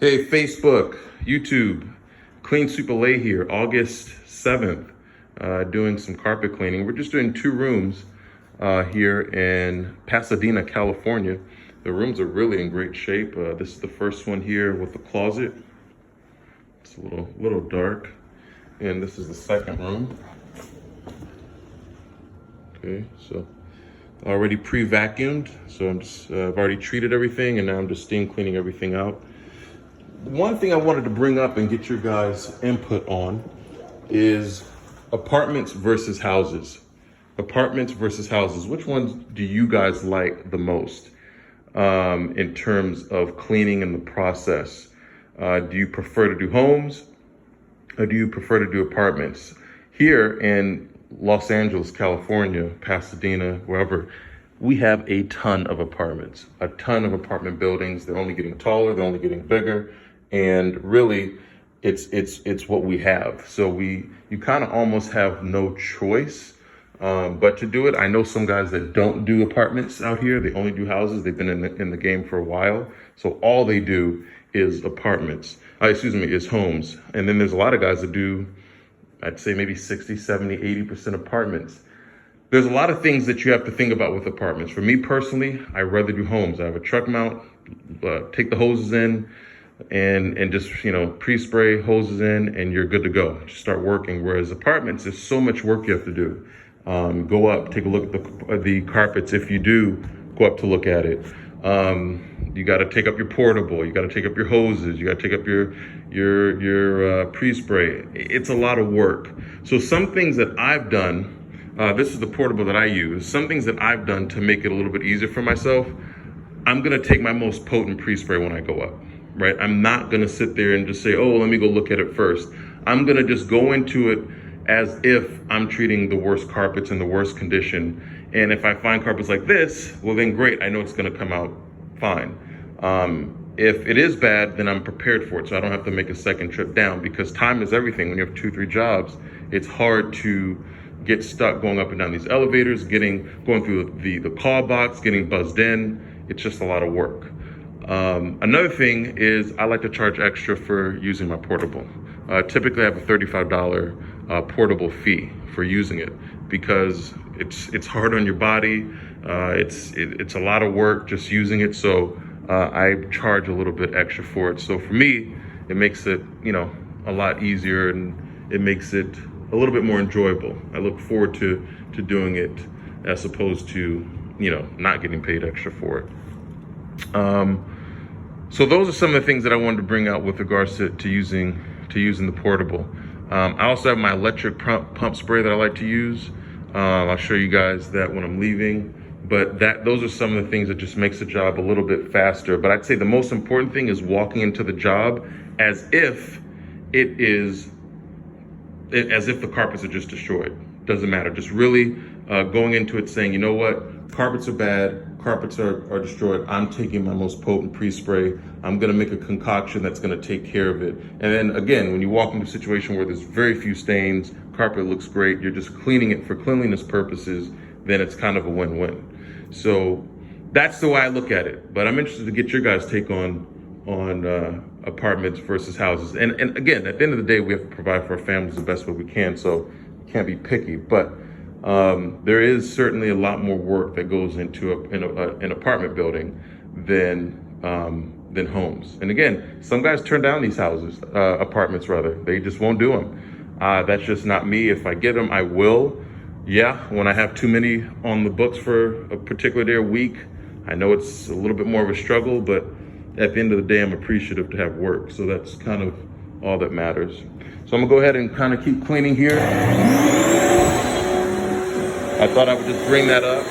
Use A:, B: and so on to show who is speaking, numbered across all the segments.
A: Hey, Facebook, YouTube, Clean Super Lay here, August 7th, doing some carpet cleaning. We're just doing 2 rooms here in Pasadena, California. The rooms are really in great shape. This is the first one here with the closet. It's a little dark. And this is the second room. Okay, so already pre-vacuumed. So I've already treated everything, and now I'm just steam cleaning everything out. One thing I wanted to bring up and get your guys' input on is apartments versus houses. Apartments versus houses. Which ones do you guys like the most in terms of cleaning and the process? Do you prefer to do homes or do you prefer to do apartments? Here in Los Angeles, California, Pasadena, wherever, we have a ton of apartments, a ton of apartment buildings. They're only getting taller, they're only getting bigger. And really, it's what we have. So you kind of almost have no choice but to do it. I know some guys that don't do apartments out here. They only do houses. They've been in the game for a while. So all they do is apartments. Is homes. And then there's a lot of guys that do, I'd say maybe 60, 70, 80% apartments. There's a lot of things that you have to think about with apartments. For me personally, I rather do homes. I have a truck mount, take the hoses in, and just, pre-spray hoses in, and you're good to go. Just start working. Whereas apartments, there's so much work you have to do. Go up, take a look at the carpets. If you do go up to look at it, you got to take up your portable. You got to take up your hoses. You got to take up your pre-spray. It's a lot of work. So some things that I've done, this is the portable that I use. Some things that I've done to make it a little bit easier for myself. I'm gonna take my most potent pre-spray when I go up. Right? I'm not gonna sit there and just say, oh, let me go look at it first. I'm gonna just go into it as if I'm treating the worst carpets in the worst condition. And if I find carpets like this, well then great, I know it's gonna come out fine. If it is bad, then I'm prepared for it, so I don't have to make a second trip down, because time is everything. When you have 2-3 jobs, it's hard to get stuck going up and down these elevators, going through the call box, getting buzzed in. It's just a lot of work. Another thing is I like to charge extra for using my portable. Typically I have a $35 portable fee for using it, because it's hard on your body. It's a lot of work just using it. So I charge a little bit extra for it. So for me, it makes it, a lot easier, and it makes it a little bit more enjoyable. I look forward to doing it as opposed to, not getting paid extra for it. So those are some of the things that I wanted to bring out with regards to using the portable. I also have my electric pump spray that I like to use. I'll show you guys that when I'm leaving. But those are some of the things that just makes the job a little bit faster. But I'd say the most important thing is walking into the job as if the carpets are just destroyed. Doesn't matter. Just really going into it saying, you know what, carpets are bad, carpets are destroyed. I'm taking my most potent pre-spray. I'm gonna make a concoction that's gonna take care of it. And then again, when you walk into a situation where there's very few stains, carpet looks great, you're just cleaning it for cleanliness purposes, then it's kind of a win-win. So that's the way I look at it. But I'm interested to get your guys' take on apartments versus houses. And again, at the end of the day, we have to provide for our families the best way we can, so you can't be picky. But there is certainly a lot more work that goes into an apartment building than homes. And again, some guys turn down these apartments rather. They just won't do them. That's just not me. If I get them, I will. Yeah, when I have too many on the books for a particular day or week, I know it's a little bit more of a struggle, but at the end of the day, I'm appreciative to have work. So that's kind of all that matters. So I'm gonna go ahead and kind of keep cleaning here. I thought I would just bring that up.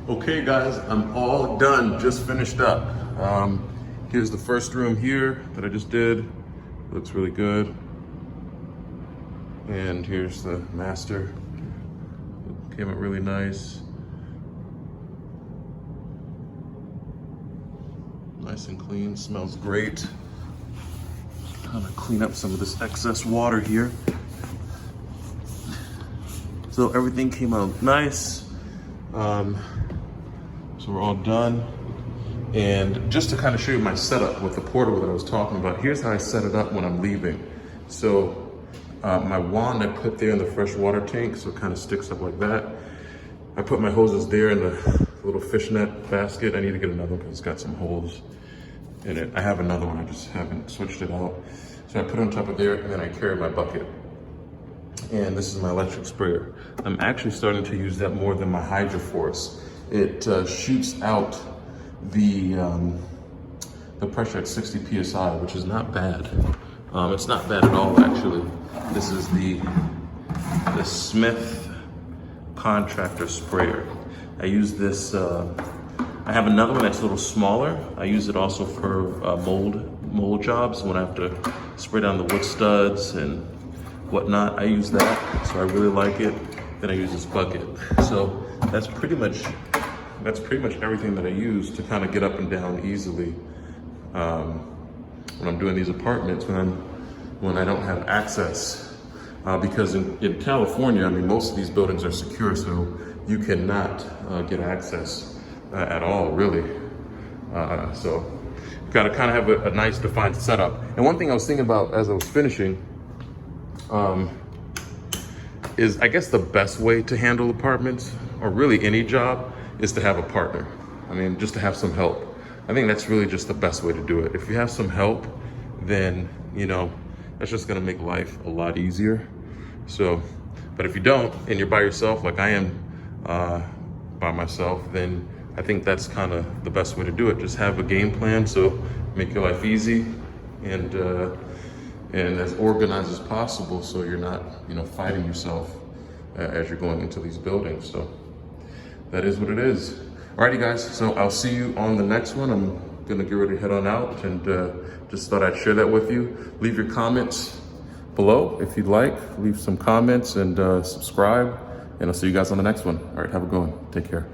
A: Okay guys, I'm all done, just finished up. Here's the first room here that I just did. Looks really good. And here's the master. Came out really nice. Nice and clean, smells great. Kind of clean up some of this excess water here. So everything came out nice. So we're all done. And just to kind of show you my setup with the portable that I was talking about, here's how I set it up when I'm leaving. So my wand I put there in the fresh water tank, so it kind of sticks up like that. I put my hoses there in the little fishnet basket. I need to get another one because it's got some holes in it. I have another one, I just haven't switched it out. So I put it on top of there, and then I carry my bucket. And this is my electric sprayer. I'm actually starting to use that more than my Hydroforce. It shoots out the pressure at 60 PSI, which is not bad. It's not bad at all, actually. This is the Smith Contractor Sprayer. I use this, I have another one that's a little smaller. I use it also for mold jobs when I have to spray down the wood studs and whatnot. I use that, so I really like it. Then I use this bucket. So that's pretty much everything that I use to kind of get up and down easily when I'm doing these apartments, when I don't have access. Because in California, I mean, most of these buildings are secure, so you cannot get access at all, really. So you've got to kind of have a nice defined setup. And one thing I was thinking about as I was finishing is, I guess the best way to handle apartments, or really any job, is to have a partner. I mean, just to have some help. I think that's really just the best way to do it. If you have some help, then, you know, that's just gonna make life a lot easier. So, but if you don't, and you're by yourself, like I am by myself, then I think that's kind of the best way to do it. Just have a game plan, so make your life easy and as organized as possible, so you're not, you know, fighting yourself as you're going into these buildings. So that is what it is. Alrighty guys, so I'll see you on the next one. I'm gonna get ready to head on out, and just thought I'd share that with you. Leave your comments below if you'd like. Leave some comments and subscribe, and I'll see you guys on the next one. All right, have a good one. Take care.